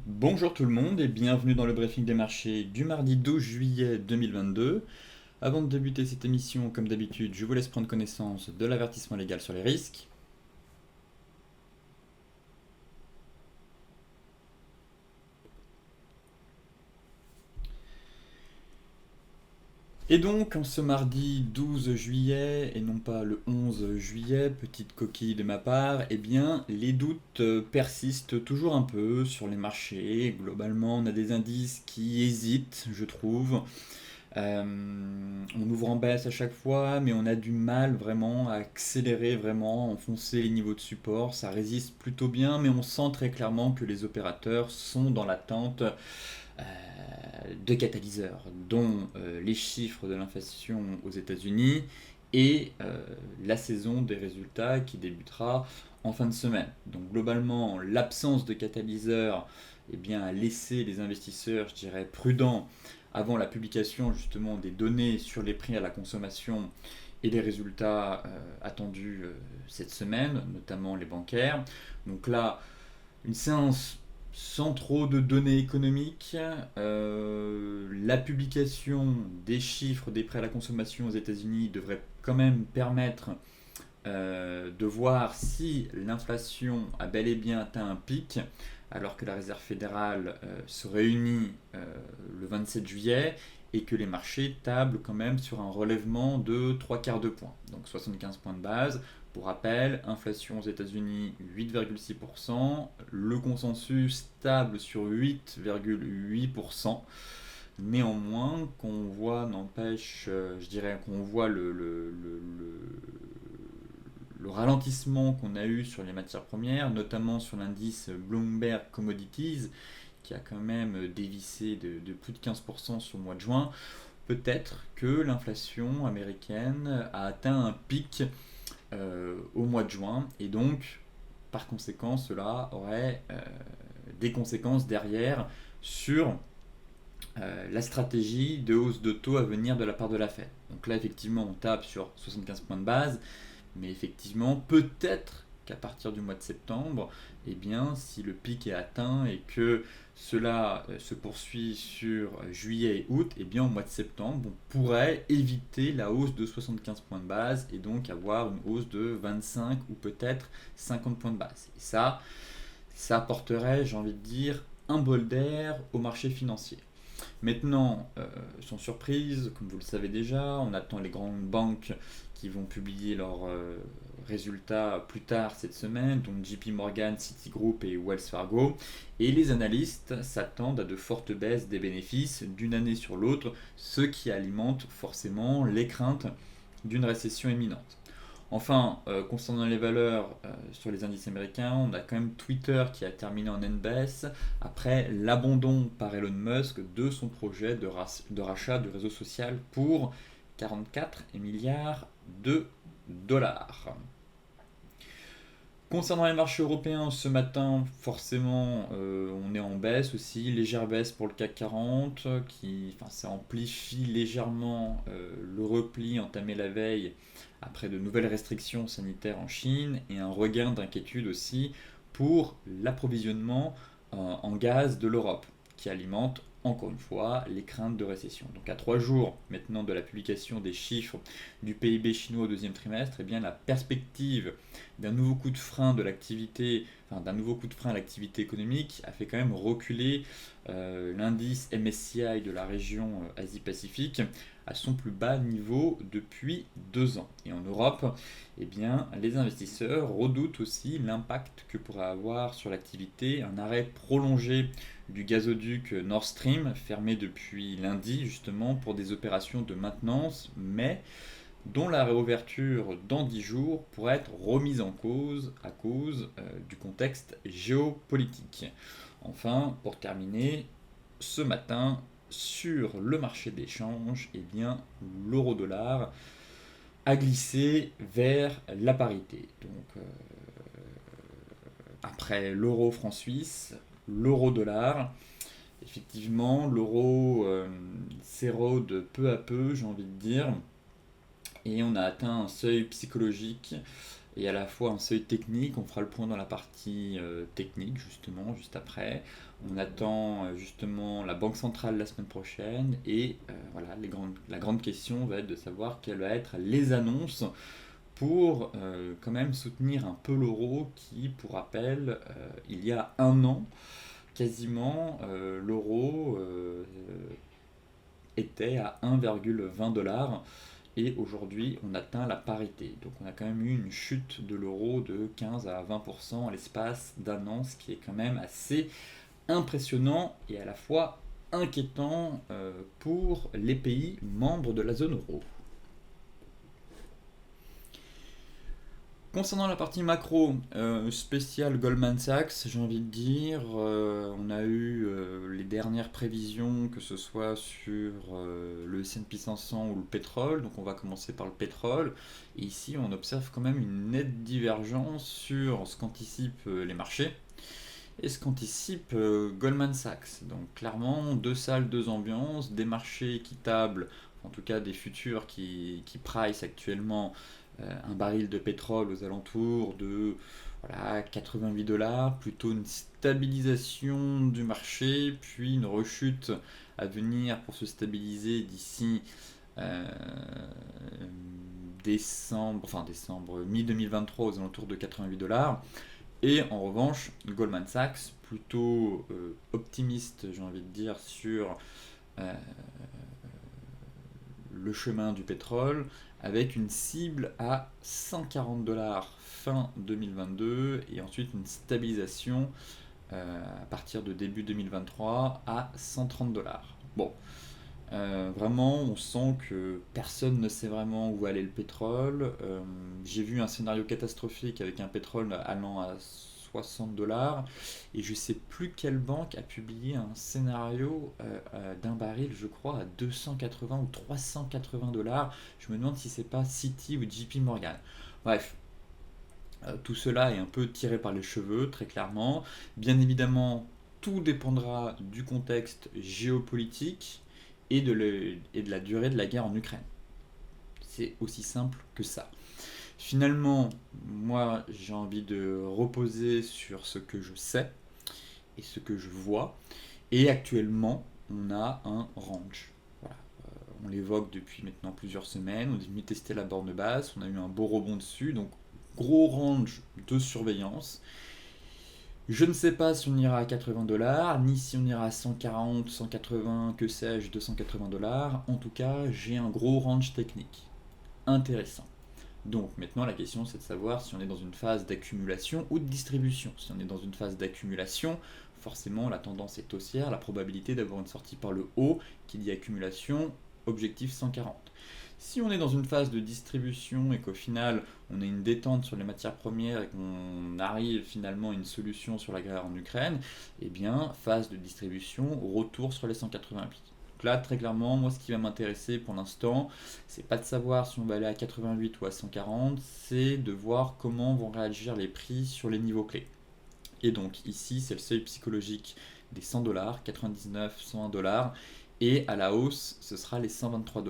Bonjour tout le monde et bienvenue dans le briefing des marchés du mardi 12 juillet 2022. Avant de débuter cette émission, comme d'habitude, je vous laisse prendre connaissance de l'avertissement légal sur les risques. Et donc, en ce mardi 12 juillet, et non pas le 11 juillet, petite coquille de ma part, eh bien, les doutes persistent toujours un peu sur les marchés. Globalement, on a des indices qui hésitent, je trouve. On ouvre en baisse à chaque fois, mais on a du mal vraiment à accélérer, vraiment, à enfoncer les niveaux de support. Ça résiste plutôt bien, mais on sent très clairement que les opérateurs sont dans l'attente euh, de catalyseurs, dont les chiffres de l'inflation aux États-Unis et la saison des résultats qui débutera en fin de semaine. Donc globalement, l'absence de catalyseurs eh bien, a laissé les investisseurs, je dirais, prudents avant la publication justement des données sur les prix à la consommation et les résultats attendus cette semaine, notamment les bancaires. Donc là, une séance sans trop de données économiques. La publication des chiffres des prêts à la consommation aux États-Unis devrait quand même permettre de voir si l'inflation a bel et bien atteint un pic, alors que la Réserve fédérale se réunit le 27 juillet et que les marchés tablent quand même sur un relèvement de 3 quarts de point, donc 75 points de base. Pour rappel, inflation aux États-Unis 8,6%, le consensus stable sur 8,8%. Néanmoins, qu'on voit, n'empêche, je dirais qu'on voit le ralentissement qu'on a eu sur les matières premières, notamment sur l'indice Bloomberg Commodities, qui a quand même dévissé de plus de 15% sur le mois de juin, peut-être que l'inflation américaine a atteint un pic au mois de juin, et donc, par conséquent, cela aurait des conséquences derrière sur la stratégie de hausse de taux à venir de la part de la Fed. Donc là, effectivement, on tape sur 75 points de base, mais effectivement, peut-être qu'à partir du mois de septembre, eh bien, si le pic est atteint et que cela se poursuit sur juillet et août, eh bien, au mois de septembre, on pourrait éviter la hausse de 75 points de base et donc avoir une hausse de 25 ou peut-être 50 points de base. Et ça apporterait, j'ai envie de dire, un bol d'air au marché financier. Maintenant, sans surprise, comme vous le savez déjà, on attend les grandes banques qui vont publier leurs résultats plus tard cette semaine, donc JP Morgan, Citigroup et Wells Fargo. Et les analystes s'attendent à de fortes baisses des bénéfices d'une année sur l'autre, ce qui alimente forcément les craintes d'une récession imminente. Enfin, concernant les valeurs sur les indices américains, on a quand même Twitter qui a terminé en NBS après l'abandon par Elon Musk de son projet de rachat du réseau social pour 44 milliards de dollars. Concernant les marchés européens, ce matin, forcément, on est en baisse aussi, légère baisse pour le CAC 40, ça amplifie légèrement le repli entamé la veille après de nouvelles restrictions sanitaires en Chine et un regain d'inquiétude aussi pour l'approvisionnement en gaz de l'Europe, qui alimente encore une fois les craintes de récession. Donc à 3 jours maintenant de la publication des chiffres du PIB chinois au deuxième trimestre, eh bien la perspective d'un nouveau coup de frein de l'activité, enfin d'un nouveau coup de frein à l'activité économique a fait quand même reculer l'indice MSCI de la région Asie-Pacifique à son plus bas niveau depuis 2 ans. Et en Europe, eh bien, les investisseurs redoutent aussi l'impact que pourrait avoir sur l'activité un arrêt prolongé du gazoduc Nord Stream, fermé depuis lundi justement pour des opérations de maintenance, mais dont la réouverture dans 10 jours pourrait être remise en cause à cause du contexte géopolitique. Enfin, pour terminer, ce matin, sur le marché d'échange, eh bien, l'euro-dollar a glissé vers la parité. Donc, après l'euro-franc suisse, l'euro-dollar, effectivement, l'euro s'érode peu à peu, j'ai envie de dire, et on a atteint un seuil psychologique et à la fois un seuil technique. On fera le point dans la partie technique, justement, juste après. On attend justement la Banque centrale la semaine prochaine, et voilà, la grande question va être de savoir quelles vont être les annonces pour quand même soutenir un peu l'euro qui, pour rappel, il y a un an, quasiment, l'euro était à 1,20 $ et aujourd'hui on atteint la parité. Donc on a quand même eu une chute de l'euro de 15 à 20% à l'espace d'un an, ce qui est quand même assez impressionnant et à la fois inquiétant pour les pays membres de la zone euro. Concernant la partie macro, spéciale Goldman Sachs, j'ai envie de dire, on a eu les dernières prévisions, que ce soit sur le S&P 500 ou le pétrole, donc on va commencer par le pétrole, et ici on observe quand même une nette divergence sur ce qu'anticipent les marchés et ce qu'anticipe Goldman Sachs. Donc clairement, deux salles, deux ambiances, des marchés équitables, en tout cas des futurs qui price actuellement un baril de pétrole aux alentours de voilà, 88 $, plutôt une stabilisation du marché, puis une rechute à venir pour se stabiliser d'ici euh, décembre, mi-2023 aux alentours de 88 $. Et en revanche, Goldman Sachs, plutôt optimiste, j'ai envie de dire, sur euh, le chemin du pétrole, avec une cible à 140 $ fin 2022 et ensuite une stabilisation à partir de début 2023 à 130 $. Bon, vraiment, on sent que personne ne sait vraiment où va aller le pétrole. J'ai vu un scénario catastrophique avec un pétrole allant à 60 $ et je sais plus quelle banque a publié un scénario d'un baril, je crois, à 280 ou 380 $. Je me demande si c'est pas Citi ou JP Morgan. Bref, tout cela est un peu tiré par les cheveux, très clairement. Bien évidemment, tout dépendra du contexte géopolitique et de la durée de la guerre en Ukraine. C'est aussi simple que ça. Finalement, moi, j'ai envie de reposer sur ce que je sais et ce que je vois. Et actuellement, on a un range. Voilà. On l'évoque depuis maintenant plusieurs semaines. On est venu tester la borne basse. On a eu un beau rebond dessus. Donc, gros range de surveillance. Je ne sais pas si on ira à 80 $, ni si on ira à 140, 180, que sais-je, 280 $. En tout cas, j'ai un gros range technique. Intéressant. Donc maintenant la question c'est de savoir si on est dans une phase d'accumulation ou de distribution. Si on est dans une phase d'accumulation, forcément la tendance est haussière, la probabilité d'avoir une sortie par le haut qui dit accumulation, objectif 140. Si on est dans une phase de distribution et qu'au final on a une détente sur les matières premières et qu'on arrive finalement à une solution sur la guerre en Ukraine, eh bien phase de distribution, retour sur les 188. Donc là, très clairement, moi, ce qui va m'intéresser pour l'instant, c'est pas de savoir si on va aller à 88 ou à 140, c'est de voir comment vont réagir les prix sur les niveaux clés. Et donc ici, c'est le seuil psychologique des 100 $, 99, 101 $, et à la hausse, ce sera les 123 $.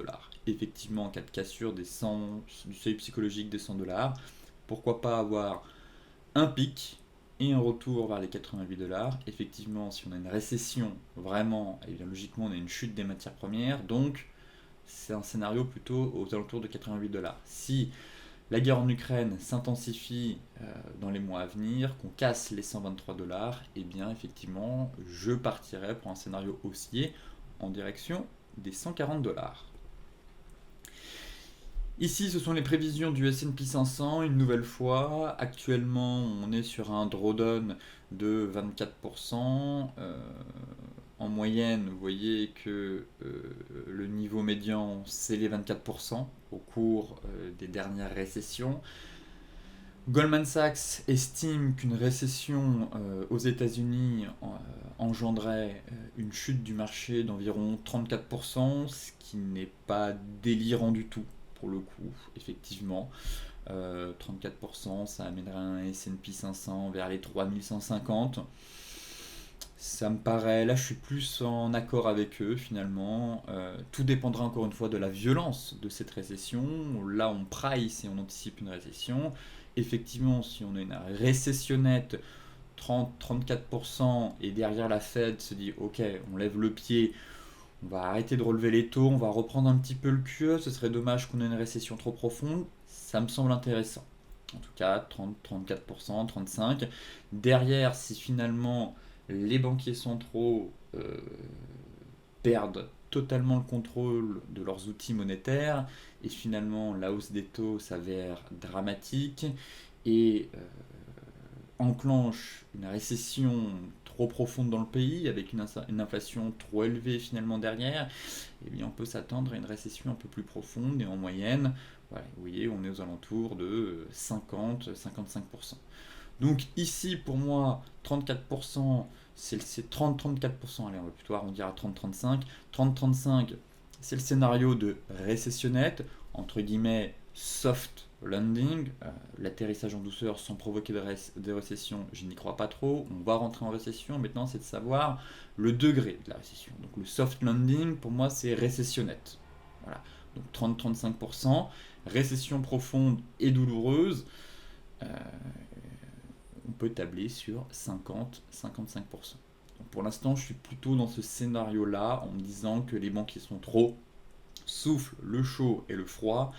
Effectivement, en cas de cassure du seuil psychologique des 100 $, pourquoi pas avoir un pic et un retour vers les 88 $. Effectivement, si on a une récession, vraiment, et bien logiquement, on a une chute des matières premières, donc c'est un scénario plutôt aux alentours de 88 $. Si la guerre en Ukraine s'intensifie dans les mois à venir, qu'on casse les 123 $, et bien effectivement, je partirai pour un scénario haussier en direction des 140 $. Ici, ce sont les prévisions du S&P 500, une nouvelle fois. Actuellement, on est sur un drawdown de 24%. En moyenne, vous voyez que le niveau médian, c'est les 24% au cours des dernières récessions. Goldman Sachs estime qu'une récession aux États-Unis engendrait une chute du marché d'environ 34%, ce qui n'est pas délirant du tout pour le coup, effectivement. 34%, ça amènerait un S&P 500 vers les 3150. Ça me paraît, là je suis plus en accord avec eux finalement. Tout dépendra encore une fois de la violence de cette récession. Là on price et on anticipe une récession. effectivement, si on a une récession nette 30-34% et derrière la Fed se dit ok, on lève le pied, on va arrêter de relever les taux, on va reprendre un petit peu le QE, ce serait dommage qu'on ait une récession trop profonde, ça me semble intéressant. En tout cas, 30-34%, 35%. Derrière, si finalement les banquiers centraux perdent totalement le contrôle de leurs outils monétaires et finalement la hausse des taux s'avère dramatique et enclenche une récession trop profonde dans le pays avec une inflation trop élevée finalement derrière, eh bien on peut s'attendre à une récession un peu plus profonde et en moyenne, voilà, vous voyez, on est aux alentours de 50-55%. Donc ici, pour moi, 34%, c'est 30-34%, allez, on va plutôt arrondir à 30-35. 30-35, c'est le scénario de récession nette, entre guillemets soft landing, l'atterrissage en douceur sans provoquer de récession, je n'y crois pas trop. On va rentrer en récession, maintenant c'est de savoir le degré de la récession. Donc le soft landing, pour moi, c'est récession nette. Voilà. Donc 30-35%, récession profonde et douloureuse. Euh, on peut tabler sur 50-55%. Donc pour l'instant, je suis plutôt dans ce scénario-là en me disant que les banquiers sont trop soufflent le chaud et le froid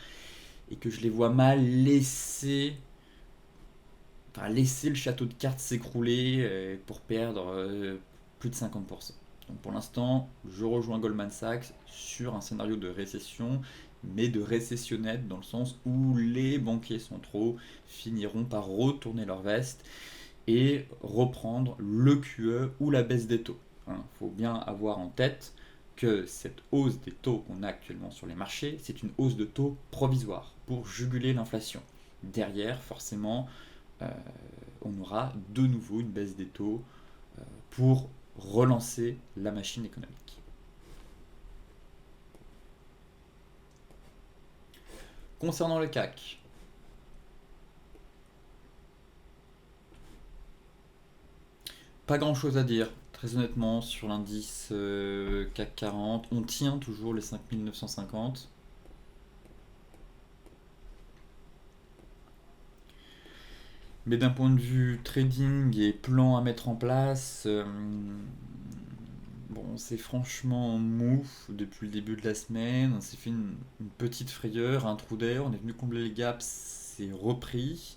et que je les vois mal laisser le château de cartes s'écrouler pour perdre plus de 50%. Donc pour l'instant, je rejoins Goldman Sachs sur un scénario de récession, mais de récession nette dans le sens où les banquiers centraux finiront par retourner leur veste et reprendre le QE ou la baisse des taux. Il faut bien avoir en tête que cette hausse des taux qu'on a actuellement sur les marchés, c'est une hausse de taux provisoire pour juguler l'inflation. Derrière, forcément, euh, on aura de nouveau une baisse des taux pour relancer la machine économique. Concernant le CAC, pas grand chose à dire, très honnêtement, sur l'indice CAC 40. On tient toujours les 5950. Mais d'un point de vue trading et plan à mettre en place, bon, c'est franchement mou depuis le début de la semaine. On s'est fait une petite frayeur, un trou d'air. On est venu combler les gaps, c'est repris.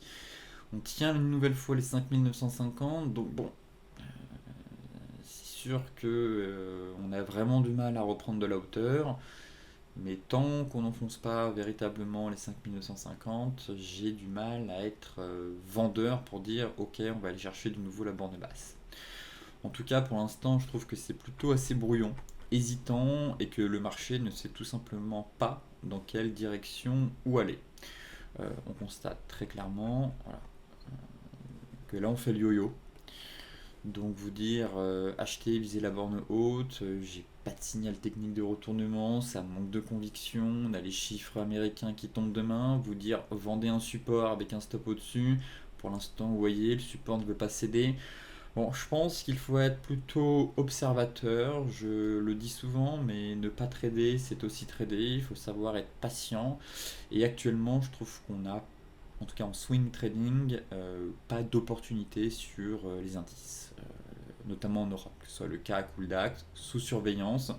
On tient une nouvelle fois les 5950. Donc bon, c'est sûr que on a vraiment du mal à reprendre de la hauteur. Mais tant qu'on n'enfonce pas véritablement les 5950, j'ai du mal à être vendeur pour dire ok, on va aller chercher de nouveau la borne basse. En tout cas, pour l'instant, je trouve que c'est plutôt assez brouillon, hésitant et que le marché ne sait tout simplement pas dans quelle direction où aller. On constate très clairement voilà, que là on fait le yo-yo. Donc vous dire acheter, viser la borne haute, j'ai pas de signal technique de retournement, ça manque de conviction, on a les chiffres américains qui tombent demain, vous dire vendez un support avec un stop au-dessus, pour l'instant vous voyez le support ne veut pas céder. Bon, je pense qu'il faut être plutôt observateur, je le dis souvent, mais ne pas trader, c'est aussi trader, il faut savoir être patient. Et actuellement, je trouve qu'on a, en tout cas en swing trading, pas d'opportunité sur les indices, notamment en Europe, que ce soit le CAC ou le DAX, sous surveillance.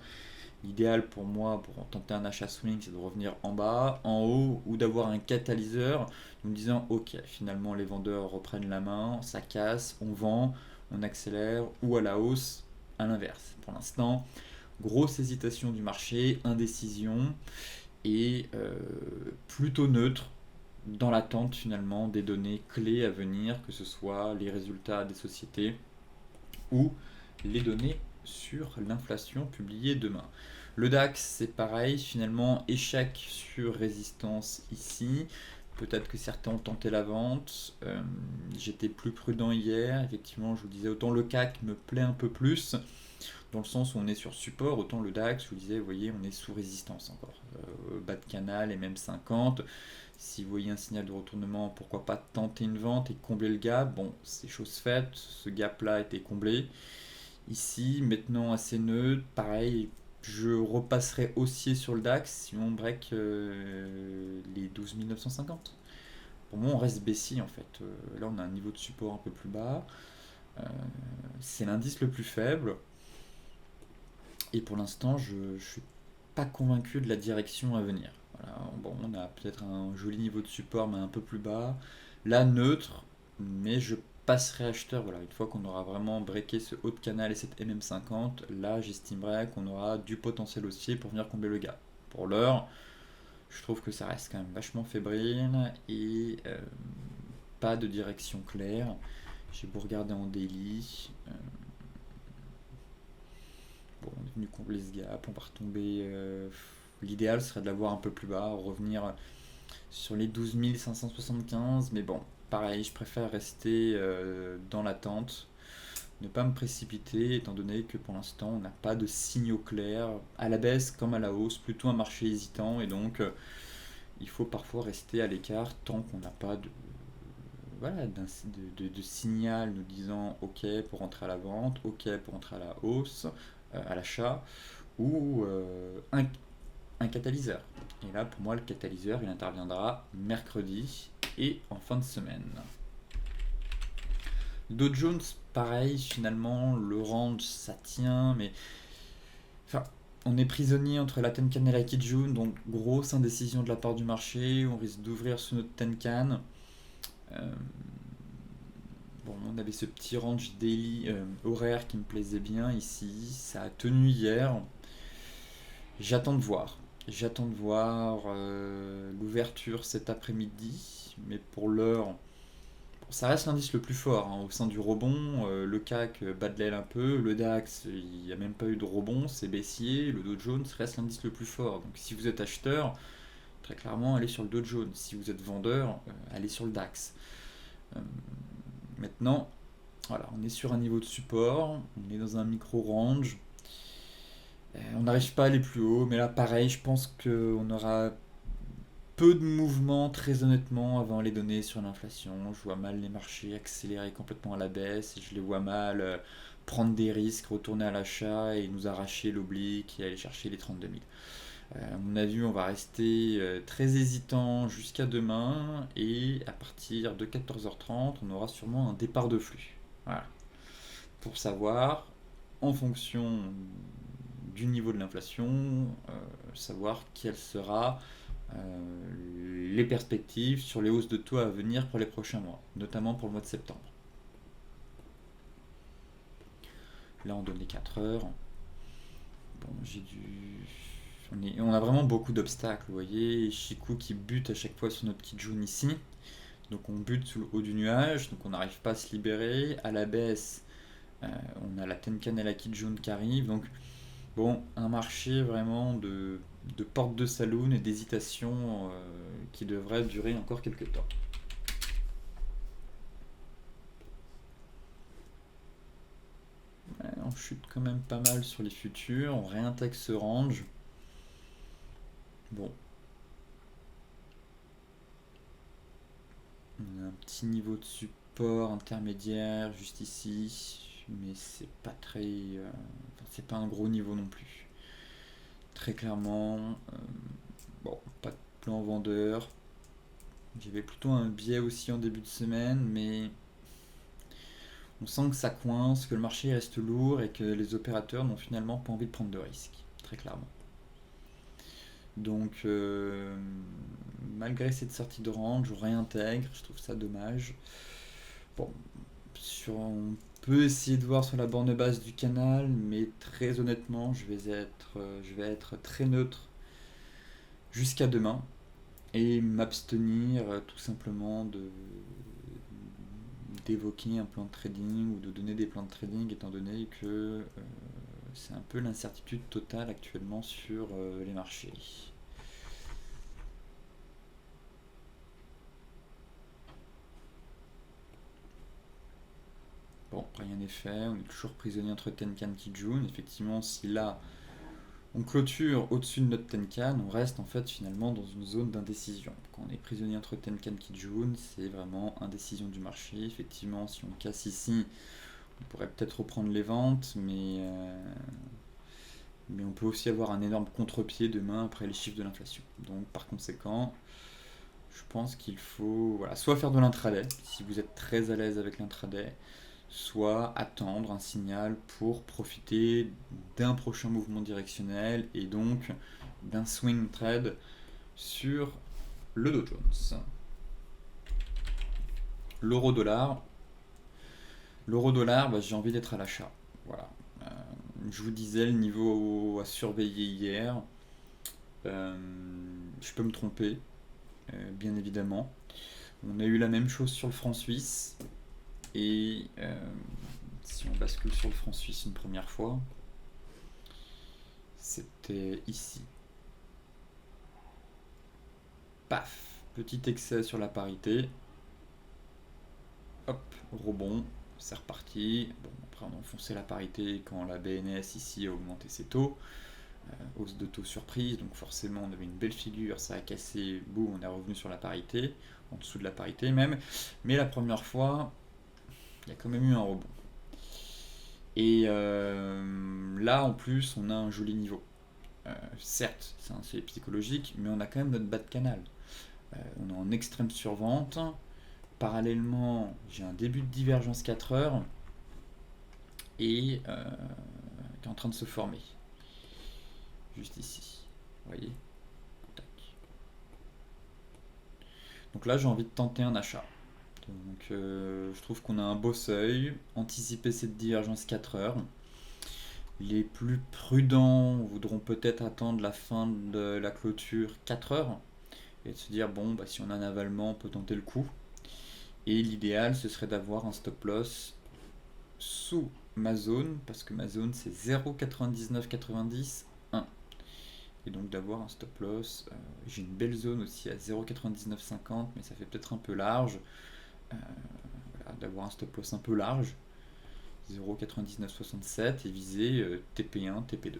L'idéal pour moi, pour tenter un achat swing, c'est de revenir en bas, en haut, ou d'avoir un catalyseur, en me disant, ok, finalement les vendeurs reprennent la main, ça casse, on vend, on accélère, ou à la hausse, à l'inverse. Pour l'instant, grosse hésitation du marché, indécision, et plutôt neutre dans l'attente finalement des données clés à venir, que ce soit les résultats des sociétés ou les données sur l'inflation publiée demain. Le DAX, c'est pareil, finalement, échec sur résistance ici. Peut-être que certains ont tenté la vente. J'étais plus prudent hier. Effectivement, je vous disais, autant le CAC me plaît un peu plus, dans le sens où on est sur support, autant le DAX, je vous disais, vous voyez, on est sous résistance encore. Bas de canal et même 50. Si vous voyez un signal de retournement, pourquoi pas tenter une vente et combler le gap. Bon, c'est chose faite, ce gap-là a été comblé. Ici, maintenant assez neutre, pareil, je repasserai haussier sur le DAX si on break les 12 950. Pour moi, on reste baissier en fait. Là, on a un niveau de support un peu plus bas. Euh, c'est l'indice le plus faible. Et pour l'instant, je ne suis pas convaincu de la direction à venir. Voilà. Bon, on a peut-être un joli niveau de support, mais un peu plus bas. Là, neutre, mais je passerai acheteur. Voilà, une fois qu'on aura vraiment breaké ce haut de canal et cette MM50, là, j'estimerais qu'on aura du potentiel haussier pour venir combler le gap. Pour l'heure, je trouve que ça reste quand même vachement fébrile et pas de direction claire. J'ai beau regarder en daily. Bon, on est venu combler ce gap, on va retomber. L'idéal serait de l'avoir un peu plus bas, revenir sur les 12 575, mais bon, pareil, je préfère rester dans l'attente, ne pas me précipiter, étant donné que pour l'instant, on n'a pas de signaux clairs, à la baisse comme à la hausse, plutôt un marché hésitant, et donc il faut parfois rester à l'écart tant qu'on n'a pas de, voilà, de signal nous disant OK pour entrer à la vente, OK pour entrer à la hausse, à l'achat, ou un catalyseur. Et là, pour moi, le catalyseur, il interviendra mercredi et en fin de semaine. Dow Jones, pareil, finalement, le range, ça tient, mais enfin, on est prisonnier entre la Tenkan et la Kijun, donc grosse indécision de la part du marché, on risque d'ouvrir sur notre Tenkan. Euh, bon, on avait ce petit range daily horaire qui me plaisait bien ici, ça a tenu hier. J'attends de voir. J'attends de voir l'ouverture cet après-midi, mais pour l'heure, ça reste l'indice le plus fort hein, au sein du rebond. Le CAC bat de l'aile un peu, le DAX, il n'y a même pas eu de rebond, c'est baissier. Le Dow Jones reste l'indice le plus fort. Donc si vous êtes acheteur, très clairement, allez sur le Dow Jones. Si vous êtes vendeur, allez sur le DAX. Euh, Maintenant, voilà, on est sur un niveau de support, on est dans un micro-range. On n'arrive pas à aller plus haut, mais là pareil, je pense qu'on aura peu de mouvements très honnêtement avant les données sur l'inflation. Je vois mal les marchés accélérer complètement à la baisse, et je les vois mal prendre des risques, retourner à l'achat et nous arracher l'oblique et aller chercher les 32 000. À mon avis, on va rester très hésitant jusqu'à demain et à partir de 14h30, on aura sûrement un départ de flux. Voilà. Pour savoir, en fonction du niveau de l'inflation, savoir quelle sera les perspectives sur les hausses de taux à venir pour les prochains mois, notamment pour le mois de septembre. Là, on donne les 4 heures. Bon, j'ai dû. On a vraiment beaucoup d'obstacles, vous voyez. Chikou qui bute à chaque fois sur notre Kijun ici. Donc on bute sous le haut du nuage, donc on n'arrive pas à se libérer. À la baisse, on a la Tenkan et la Kijun qui arrivent. Donc bon, un marché vraiment de porte de saloon et d'hésitation qui devrait durer encore quelques temps. Ouais, on chute quand même pas mal sur les futurs, on réintègre ce range. Bon, on a un petit niveau de support intermédiaire juste ici, mais c'est pas très, enfin, c'est pas un gros niveau non plus. Très clairement, bon, pas de plan vendeur. J'avais plutôt un biais aussi en début de semaine, mais on sent que ça coince, que le marché reste lourd et que les opérateurs n'ont finalement pas envie de prendre de risques, très clairement. Donc, malgré cette sortie de range, je réintègre, je trouve ça dommage. Bon, on peut essayer de voir sur la borne basse du canal, mais très honnêtement, je vais être très neutre jusqu'à demain et m'abstenir tout simplement d'évoquer un plan de trading ou de donner des plans de trading étant donné que c'est un peu l'incertitude totale actuellement sur les marchés. Bon, rien n'est fait, on est toujours prisonnier entre Tenkan et Kijun. Effectivement, si là on clôture au-dessus de notre Tenkan, on reste en fait finalement dans une zone d'indécision. Quand on est prisonnier entre Tenkan et Kijun, c'est vraiment indécision du marché. Effectivement, si on casse ici, on pourrait peut-être reprendre les ventes, mais on peut aussi avoir un énorme contre-pied demain après les chiffres de l'inflation. Donc par conséquent, Je pense qu'il faut voilà, soit faire de l'intraday, si vous êtes très à l'aise avec l'intraday, soit attendre un signal pour profiter d'un prochain mouvement directionnel et donc d'un swing trade sur le Dow Jones. L'euro-dollar. L'euro-dollar, bah, j'ai envie d'être à l'achat. Voilà. Euh, je vous disais le niveau à surveiller hier. Euh, je peux me tromper, bien évidemment. On a eu la même chose sur le franc suisse. Et si on bascule sur le franc suisse une première fois, c'était ici. Paf, petit excès sur la parité. Hop, rebond, c'est reparti. Bon, après on a enfoncé la parité quand la BNS ici a augmenté ses taux. Hausse de taux surprise, donc forcément on avait une belle figure, ça a cassé, boum, on est revenu sur la parité, en dessous de la parité même. Mais la première fois, il y a quand même eu un rebond. Et là en plus, on a un joli niveau. Certes, c'est psychologique, mais on a quand même notre bas de canal. On est en extrême survente. Parallèlement, j'ai un début de divergence 4 heures et qui est en train de se former. Juste ici. Vous voyez? Tac. Donc là, j'ai envie de tenter un achat. Donc je trouve qu'on a un beau seuil. Anticiper cette divergence 4 heures. Les plus prudents voudront peut-être attendre la fin de la clôture 4 heures et de se dire bon, bah, si on a un avalement, on peut tenter le coup. Et l'idéal, ce serait d'avoir un stop loss sous ma zone, parce que ma zone c'est 0,9990, 1. Et donc d'avoir un stop loss. J'ai une belle zone aussi à 0,9950, mais ça fait peut-être un peu large. Voilà, d'avoir un stop loss un peu large, 0,9967, et viser TP1, TP2.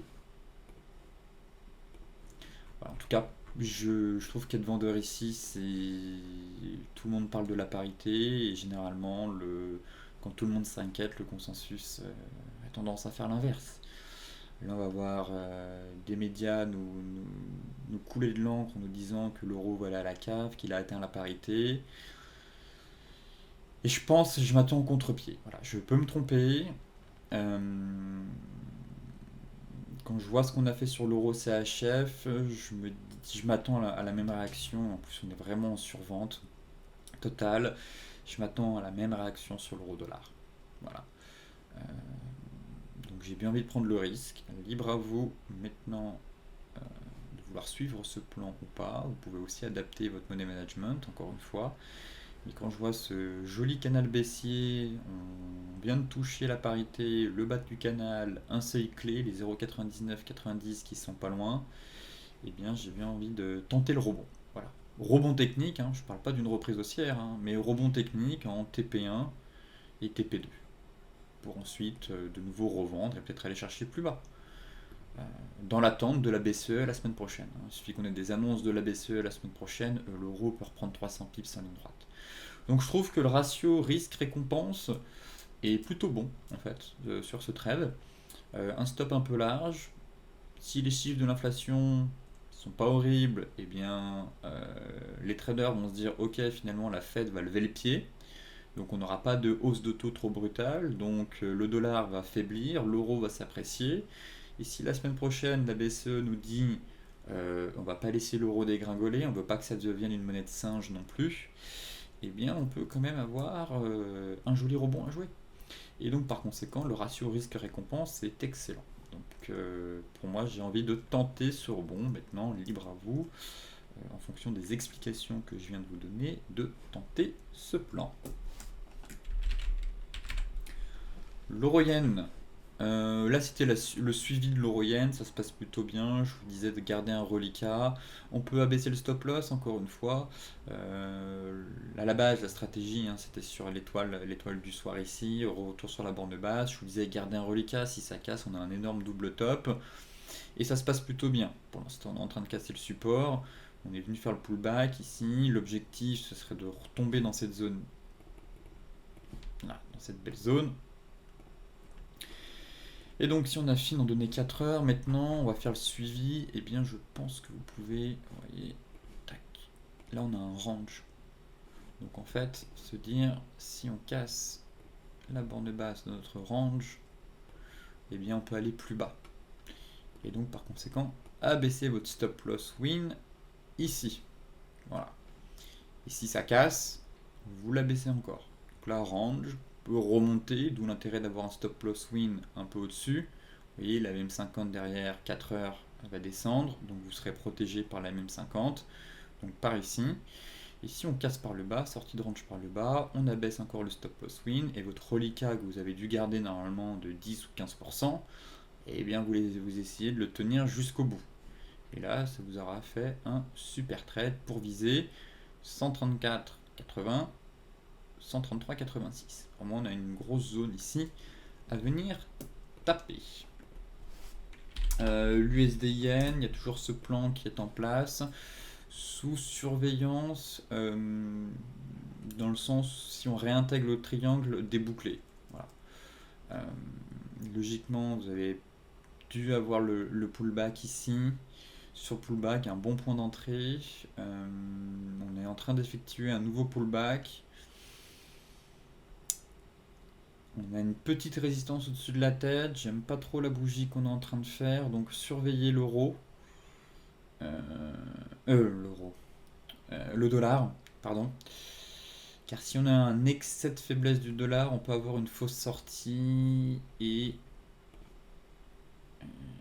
Voilà, en tout cas, je trouve qu'il y a de vendeurs ici, tout le monde parle de la parité, et généralement, quand tout le monde s'inquiète, le consensus a tendance à faire l'inverse. Là, on va voir des médias nous couler de l'encre en nous disant que l'euro va aller à la cave, qu'il a atteint la parité. Et je m'attends au contre-pied. Voilà, je peux me tromper. Euh, Quand je vois ce qu'on a fait sur l'euro CHF, je m'attends à la même réaction. En plus, on est vraiment en survente totale. Je m'attends à la même réaction sur l'euro dollar. Voilà. Euh, donc j'ai bien envie de prendre le risque. Libre à vous maintenant de vouloir suivre ce plan ou pas. Vous pouvez aussi adapter votre money management, encore une fois. Et quand je vois ce joli canal baissier, on vient de toucher la parité, le bas du canal, un seuil clé, les 0,99-90 qui sont pas loin, et bien j'ai bien envie de tenter le rebond. Voilà. Rebond technique, hein, je ne parle pas d'une reprise haussière, hein, mais rebond technique en TP1 et TP2. Pour ensuite de nouveau revendre et peut-être aller chercher plus bas. Dans l'attente de la BCE la semaine prochaine. Il suffit qu'on ait des annonces de la BCE la semaine prochaine, l'euro peut reprendre 300 pips en ligne droite. Donc je trouve que le ratio risque-récompense est plutôt bon en fait sur ce trade. Un stop un peu large. Si les chiffres de l'inflation sont pas horribles, eh bien les traders vont se dire ok, finalement la Fed va lever le pied. Donc on n'aura pas de hausse de taux trop brutale. Donc le dollar va faiblir, l'euro va s'apprécier. Et si la semaine prochaine la BCE nous dit on va pas laisser l'euro dégringoler, on veut pas que ça devienne une monnaie de singe non plus, eh bien on peut quand même avoir un joli rebond à jouer. Et donc par conséquent, le ratio risque-récompense est excellent. Donc pour moi, j'ai envie de tenter ce rebond. Maintenant, libre à vous, en fonction des explications que je viens de vous donner, de tenter ce plan. L'euro-yen. Là, c'était le suivi de l'euro-yen, ça se passe plutôt bien. Je vous disais de garder un reliquat. On peut abaisser le stop loss, encore une fois. À la base, la stratégie, hein, c'était sur l'étoile du soir ici, retour sur la borne basse. Je vous disais garder un reliquat, si ça casse, on a un énorme double top. Et ça se passe plutôt bien. Pour l'instant, on est en train de casser le support. On est venu faire le pullback ici. L'objectif, ce serait de retomber dans cette zone. Là, dans cette belle zone. Et donc si on affine en données 4 heures, maintenant on va faire le suivi, et bien je pense que vous pouvez, vous voyez, tac, là on a un range. Donc en fait, se dire, si on casse la borne basse de notre range, eh bien on peut aller plus bas. Et donc par conséquent, abaisser votre stop loss win ici. Voilà. Et si ça casse, vous l'abaissez encore. Donc là, range peut remonter, d'où l'intérêt d'avoir un stop loss win un peu au-dessus. Vous voyez, la MM50 derrière 4 heures elle va descendre, donc vous serez protégé par la MM50. Donc par ici. Et si on casse par le bas, sortie de range par le bas, on abaisse encore le stop loss win et votre reliquat que vous avez dû garder normalement de 10 ou 15%, et bien vous essayez de le tenir jusqu'au bout. Et là, ça vous aura fait un super trade pour viser 134,80, 133,86. Vraiment, on a une grosse zone ici à venir taper. L'USD-Yen, il y a toujours ce plan qui est en place, sous surveillance, dans le sens, si on réintègre le triangle débouclé. Voilà. Logiquement, vous avez dû avoir le pullback ici. Sur pullback, un bon point d'entrée. On est en train d'effectuer un nouveau pullback. On a une petite résistance au-dessus de la tête. J'aime pas trop la bougie qu'on est en train de faire. Donc surveillez l'euro. L'euro. Le dollar, pardon. Car si on a un excès de faiblesse du dollar, on peut avoir une fausse sortie. Et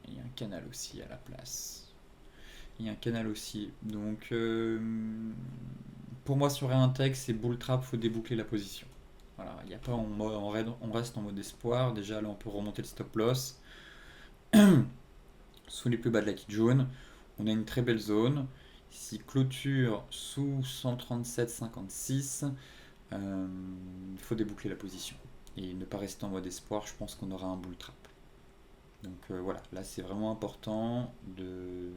il y a un canal aussi à la place. Il y a un canal aussi. Donc, pour moi, sur Reintech, c'est bull trap, faut déboucler la position. Voilà, il y a pas, on reste en mode espoir. Déjà, là, on peut remonter le stop loss. Sous les plus bas de la kit jaune, on a une très belle zone. Ici, clôture sous 137,56. Il faut déboucler la position. Et ne pas rester en mode espoir, je pense qu'on aura un bull trap. Donc voilà, là c'est vraiment important de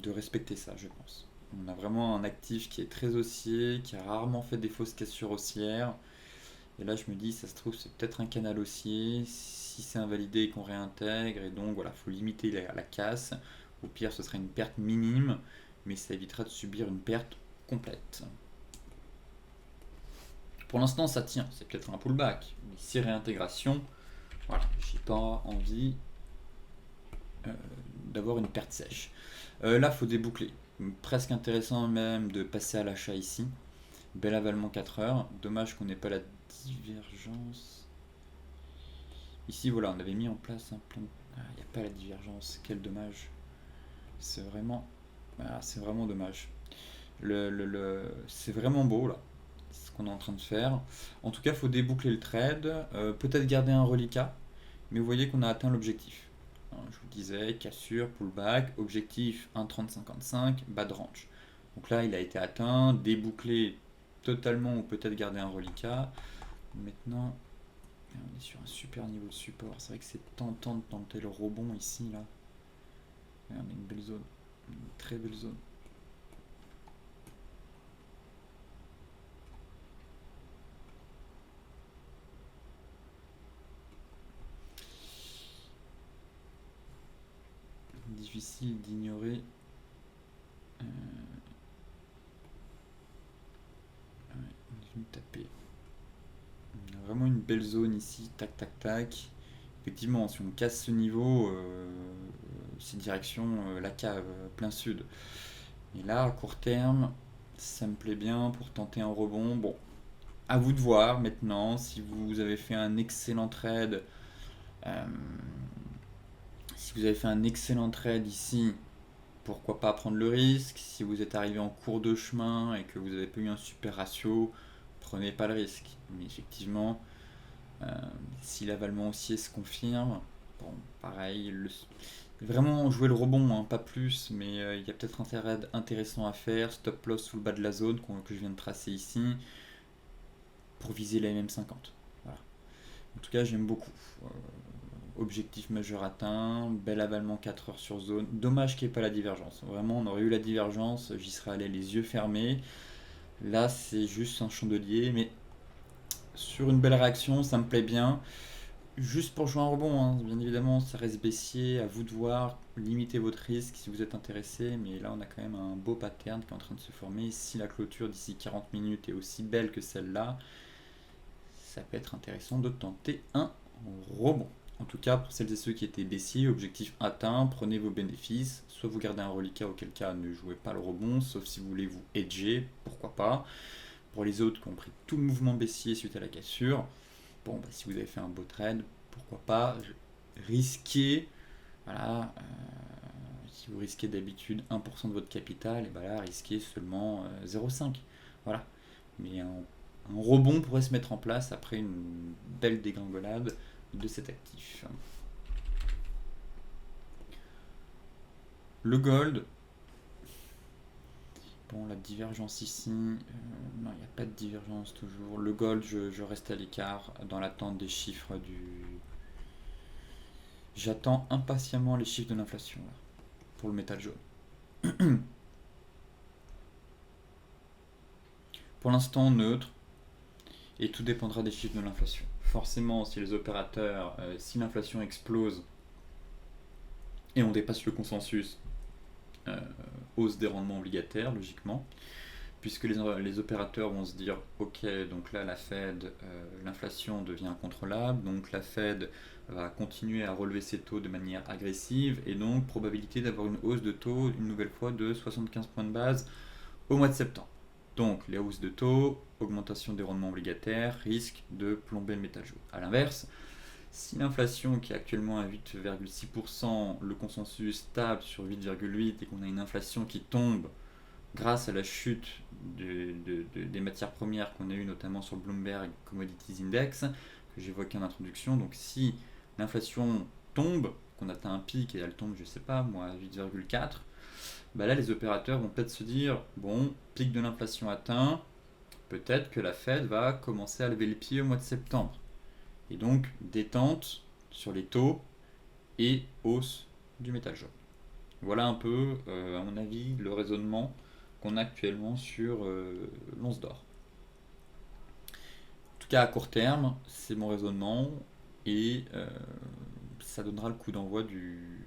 respecter ça, je pense. On a vraiment un actif qui est très haussier, qui a rarement fait des fausses cassures haussières. Et là, je me dis, ça se trouve, c'est peut-être un canal haussier. Si c'est invalidé, qu'on réintègre. Et donc, voilà, il faut limiter la casse. Au pire, ce serait une perte minime, mais ça évitera de subir une perte complète. Pour l'instant, ça tient. C'est peut-être un pullback. Mais si réintégration, voilà, j'ai pas envie d'avoir une perte sèche. Là, il faut déboucler. Presque intéressant même de passer à l'achat ici. Bel avalement 4 heures. Dommage qu'on n'ait pas la divergence. Ici, voilà, on avait mis en place un plan. Ah, il n'y a pas la divergence. Quel dommage. C'est vraiment dommage. C'est vraiment beau, là, ce qu'on est en train de faire. En tout cas, il faut déboucler le trade. Peut-être garder un reliquat. Mais vous voyez qu'on a atteint l'objectif. Je vous disais, cassure, pullback, objectif 1,3055, bas de range. Donc là, il a été atteint, débouclé totalement ou peut-être garder un reliquat. Maintenant, on est sur un super niveau de support. C'est vrai que c'est tentant de tenter le rebond ici, là. On a une belle zone, une très belle zone. Difficile d'ignorer. On est venu taper. On a vraiment une belle zone ici, tac tac tac. Effectivement, si on casse ce niveau, c'est direction la cave, plein sud. Et là, à court terme, ça me plaît bien pour tenter un rebond. Bon, à vous de voir maintenant si vous avez fait un excellent trade. Si vous avez fait un excellent trade ici, pourquoi pas prendre le risque. Si vous êtes arrivé en cours de chemin et que vous n'avez pas eu un super ratio, prenez pas le risque. Mais effectivement, si l'avalement haussier se confirme, bon, pareil, vraiment jouer le rebond, hein, pas plus, mais il y a peut-être un intérêt intéressant à faire. Stop loss sous le bas de la zone que je viens de tracer ici pour viser la MM50. Voilà. En tout cas, j'aime beaucoup. Objectif majeur atteint, bel avalement 4 heures sur zone. Dommage qu'il n'y ait pas la divergence. Vraiment, on aurait eu la divergence, j'y serais allé les yeux fermés. Là, c'est juste un chandelier, mais sur une belle réaction, ça me plaît bien. Juste pour jouer un rebond, hein, bien évidemment, ça reste baissier, à vous de voir, limitez votre risque si vous êtes intéressé, mais là on a quand même un beau pattern qui est en train de se former. Si la clôture d'ici 40 minutes est aussi belle que celle-là, ça peut être intéressant de tenter un rebond. En tout cas, pour celles et ceux qui étaient baissiers, objectif atteint, prenez vos bénéfices, soit vous gardez un reliquat, auquel cas ne jouez pas le rebond, sauf si vous voulez vous hedger, pourquoi pas. Pour les autres qui ont pris tout le mouvement baissier suite à la cassure, bon, bah, si vous avez fait un beau trade, pourquoi pas risquer, voilà, si vous risquez d'habitude 1% de votre capital, et bah là, risquez seulement 0,5. Voilà. Mais un rebond pourrait se mettre en place après une belle dégringolade de cet actif. Le gold, bon, la divergence ici, non, il n'y a pas de divergence toujours. Le gold, je reste à l'écart dans l'attente des chiffres du. J'attends impatiemment les chiffres de l'inflation là, pour le métal jaune. Pour l'instant, neutre, et tout dépendra des chiffres de l'inflation. Forcément, si les opérateurs, si l'inflation explose et on dépasse le consensus, euh, hausse des rendements obligataires, logiquement, puisque les opérateurs vont se dire ok, donc là la Fed, l'inflation devient incontrôlable, donc la Fed va continuer à relever ses taux de manière agressive, et donc probabilité d'avoir une hausse de taux une nouvelle fois de 75 points de base au mois de septembre. Donc les hausses de taux, augmentation des rendements obligataires, risque de plomber le métal jaune. A l'inverse, si l'inflation qui est actuellement à 8,6%, le consensus stable sur 8,8 et qu'on a une inflation qui tombe grâce à la chute des matières premières qu'on a eu notamment sur le Bloomberg Commodities Index, que j'évoquais en introduction, donc si l'inflation tombe, qu'on atteint un pic et elle tombe, je sais pas, moi, à 8,4, bah là les opérateurs vont peut-être se dire, bon, pic de l'inflation atteint, peut-être que la Fed va commencer à lever les pieds au mois de septembre. Et donc détente sur les taux et hausse du métal jaune. Voilà un peu, à mon avis, le raisonnement qu'on a actuellement sur l'once d'or. En tout cas, à court terme, c'est mon raisonnement et ça donnera le coup d'envoi du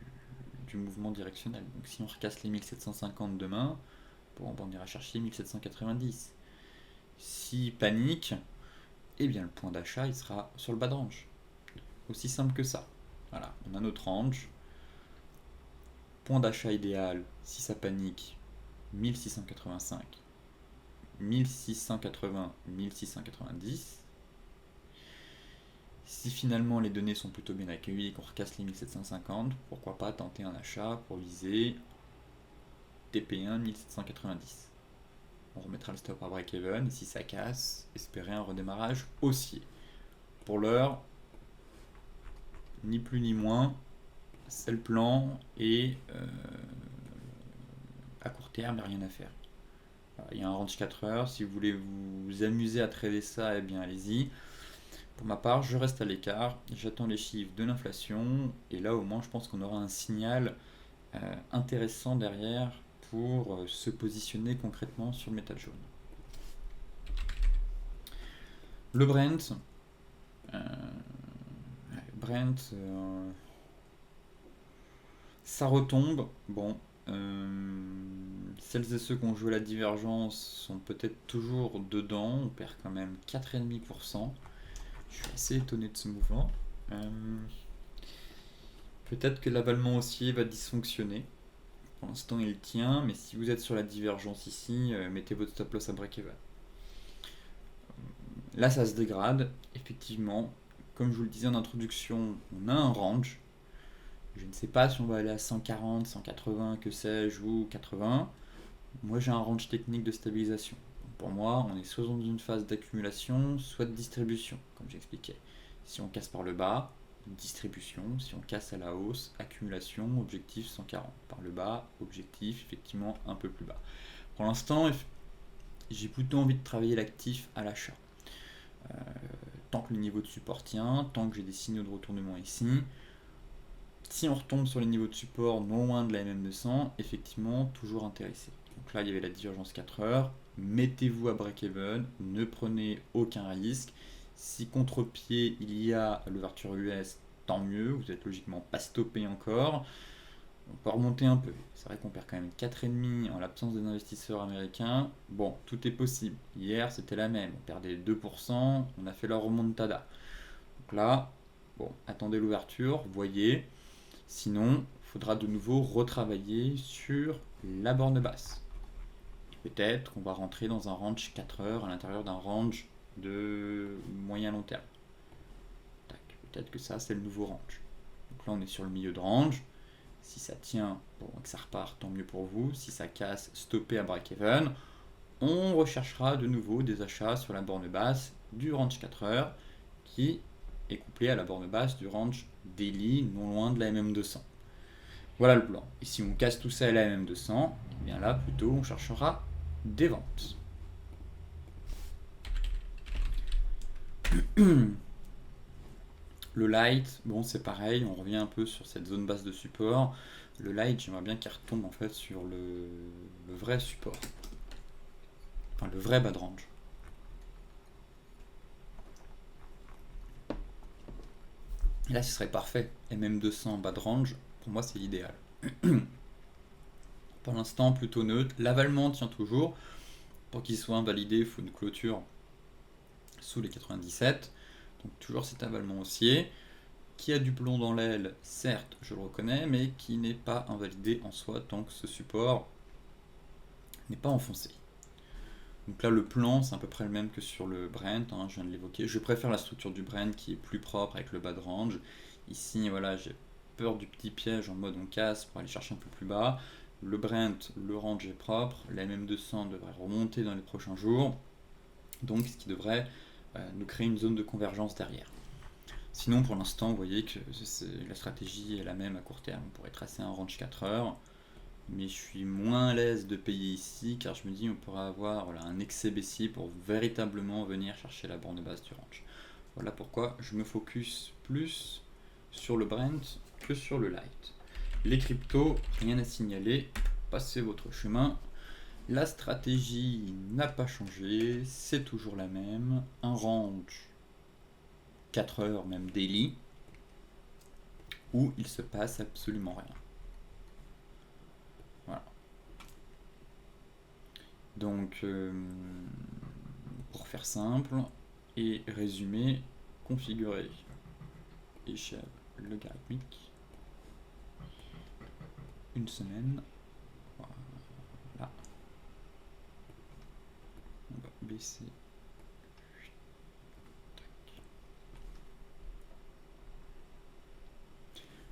mouvement directionnel. Donc si on recasse les 1750 demain, bon, on ira chercher 1790. Si panique, eh bien le point d'achat il sera sur le bas de range. Aussi simple que ça. Voilà, on a notre range. Point d'achat idéal, si ça panique, 1685, 1680, 1690. Si finalement les données sont plutôt bien accueillies et qu'on recasse les 1750, pourquoi pas tenter un achat pour viser TP1 1790. On remettra le stop à break-even et si ça casse, espérer un redémarrage haussier. Pour l'heure, ni plus ni moins, c'est le plan et à court terme, il n'y a rien à faire. Il y a un range 4 heures, si vous voulez vous amuser à trader ça, eh bien allez-y. Pour ma part, je reste à l'écart, j'attends les chiffres de l'inflation et là au moins je pense qu'on aura un signal intéressant derrière pour se positionner concrètement sur le métal jaune. Le Brent, euh, Brent, ça retombe. Bon, celles et ceux qui ont joué la divergence sont peut-être toujours dedans. On perd quand même 4,5%. Je suis assez étonné de ce mouvement. Peut-être que l'avalement haussier va dysfonctionner. Pour l'instant, il tient, mais si vous êtes sur la divergence ici, mettez votre stop loss à break-even. Là, ça se dégrade. Effectivement, comme je vous le disais en introduction, on a un range. Je ne sais pas si on va aller à 140, 180, que sais-je, ou 80. Moi, j'ai un range technique de stabilisation. Pour moi, on est soit dans une phase d'accumulation, soit de distribution, comme j'expliquais. Si on casse par le bas, distribution. Si on casse à la hausse, accumulation, objectif 140. Par le bas, objectif effectivement un peu plus bas. Pour l'instant, j'ai plutôt envie de travailler l'actif à l'achat. Tant que le niveau de support tient, tant que j'ai des signaux de retournement ici. Si on retombe sur les niveaux de support non loin de la MM200, effectivement, toujours intéressé. Donc là, il y avait la divergence 4 heures. Mettez-vous à break-even, ne prenez aucun risque. Si contre-pied il y a à l'ouverture US, tant mieux, vous êtes logiquement pas stoppé encore. On peut remonter un peu. C'est vrai qu'on perd quand même 4,5 en l'absence des investisseurs américains. Bon, tout est possible. Hier, c'était la même. On perdait 2%, on a fait la remontada. Donc là, bon, attendez l'ouverture, voyez. Sinon, il faudra de nouveau retravailler sur la borne basse. Peut-être qu'on va rentrer dans un range 4 heures à l'intérieur d'un range de moyen long terme. Peut-être que ça, c'est le nouveau range. Donc là, on est sur le milieu de range. Si ça tient, bon, que ça repart, tant mieux pour vous. Si ça casse, stoppé à break-even. On recherchera de nouveau des achats sur la borne basse du range 4 heures qui est couplé à la borne basse du range daily, non loin de la MM200. Voilà le plan. Et si on casse tout ça à la MM200, et bien là, plutôt, on cherchera des ventes. Le light, bon c'est pareil, on revient un peu sur cette zone basse de support. Le light, j'aimerais bien qu'il retombe en fait sur le vrai support. Enfin le vrai bas de range. Et là ce serait parfait. MM200 bas de range, pour moi c'est l'idéal. Pour l'instant plutôt neutre. L'avalement tient toujours. Pour qu'il soit invalidé, il faut une clôture sous les 97. Donc toujours cet avalement haussier. Qui a du plomb dans l'aile, certes, je le reconnais, mais qui n'est pas invalidé en soi tant que ce support n'est pas enfoncé. Donc là, le plan, c'est à peu près le même que sur le Brent, hein, je viens de l'évoquer. Je préfère la structure du Brent qui est plus propre avec le bas de range. Ici, voilà, j'ai peur du petit piège en mode on casse pour aller chercher un peu plus bas. Le Brent, le range est propre, la MM200 devrait remonter dans les prochains jours, donc ce qui devrait nous créer une zone de convergence derrière. Sinon, pour l'instant, vous voyez que la stratégie est la même à court terme. On pourrait tracer un range 4 heures, mais je suis moins à l'aise de payer ici car je me dis on pourra avoir un excès baissier pour véritablement venir chercher la borne basse du range. Voilà pourquoi je me focus plus sur le Brent que sur le light. Les cryptos, rien à signaler, passez votre chemin. La stratégie n'a pas changé, c'est toujours la même. Un range 4 heures, même daily, où il se passe absolument rien. Voilà. Donc, pour faire simple et résumer, configurer échelle logarithmique, une semaine, voilà. On va baisser.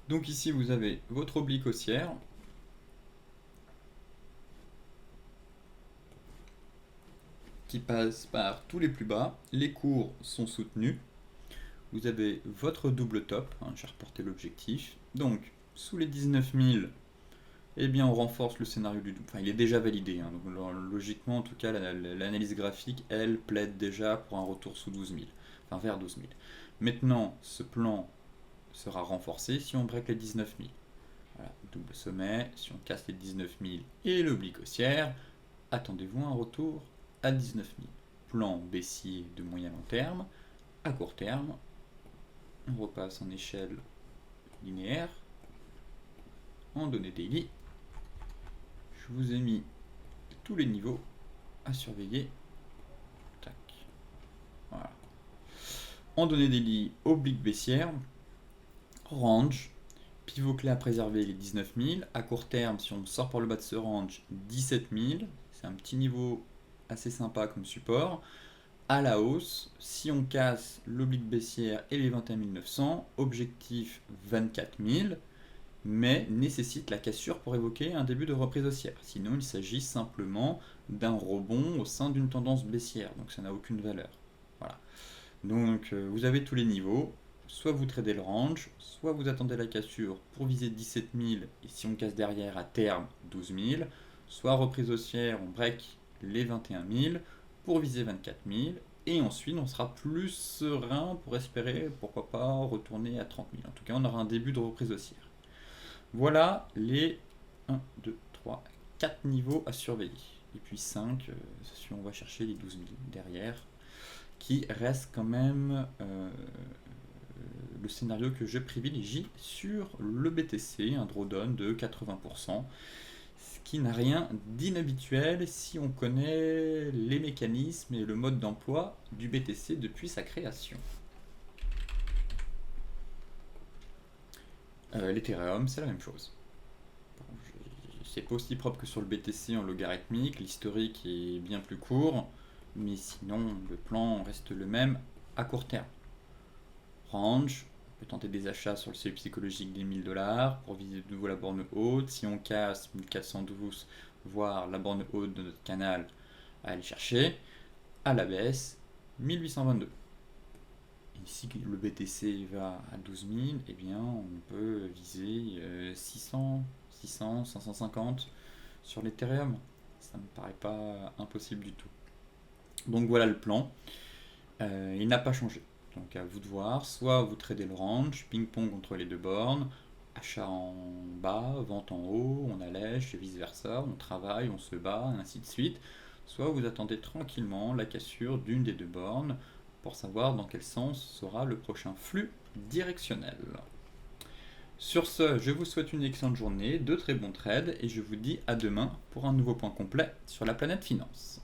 Donc ici, vous avez votre oblique haussière. Qui passe par tous les plus bas. Les cours sont soutenus. Vous avez votre double top. Hein, j'ai reporté l'objectif. Donc, sous les 19 000, eh bien, on renforce le scénario du double. Enfin, il est déjà validé. Hein, donc, logiquement, en tout cas, l'analyse graphique, elle, plaide déjà pour un retour sous 12 000. Enfin, vers 12 000. Maintenant, ce plan sera renforcé si on break les 19 000. Voilà, double sommet, si on casse les 19 000 et l'oblique haussière, attendez-vous un retour à 19 000. Plan baissier de moyen long terme, à court terme, on repasse en échelle linéaire, en données daily. Je vous ai mis tous les niveaux à surveiller. Tac. Voilà. En données daily, oblique baissière, range, pivot clé à préserver les 19 000. À court terme, si on sort par le bas de ce range, 17 000. C'est un petit niveau assez sympa comme support. À la hausse, si on casse l'oblique baissière et les 21 900, objectif 24 000, mais nécessite la cassure pour évoquer un début de reprise haussière. Sinon, il s'agit simplement d'un rebond au sein d'une tendance baissière, donc ça n'a aucune valeur. Voilà. Donc vous avez tous les niveaux. Soit vous tradez le range, soit vous attendez la cassure pour viser 17 000 et si on casse derrière à terme 12 000, soit reprise haussière, on break les 21 000 pour viser 24 000 et ensuite on sera plus serein pour espérer pourquoi pas retourner à 30 000. En tout cas, on aura un début de reprise haussière. Voilà les 1, 2, 3, 4 niveaux à surveiller. Et puis 5 si on va chercher les 12 000 derrière. qui reste quand même le scénario que je privilégie sur le BTC, un drawdown de 80%, ce qui n'a rien d'inhabituel si on connaît les mécanismes et le mode d'emploi du BTC depuis sa création. L'Ethereum, c'est la même chose. Bon, c'est pas aussi propre que sur le BTC en logarithmique, l'historique est bien plus court, mais sinon le plan reste le même à court terme. Range, on peut tenter des achats sur le seuil psychologique des 1000 $ pour viser de nouveau la borne haute. Si on casse 1412, voire la borne haute de notre canal, à aller chercher. À la baisse, 1822. Et si le BTC va à 12 000, eh bien on peut viser 600, 550 sur l'Ethereum. Ça me paraît pas impossible du tout. Donc voilà le plan. Il n'a pas changé. Donc à vous de voir, soit vous tradez le range, ping-pong entre les deux bornes, achat en bas, vente en haut, on allège et vice versa, on travaille, on se bat, ainsi de suite. Soit vous attendez tranquillement la cassure d'une des deux bornes pour savoir dans quel sens sera le prochain flux directionnel. Sur ce, je vous souhaite une excellente journée, de très bons trades et je vous dis à demain pour un nouveau point complet sur la planète finance.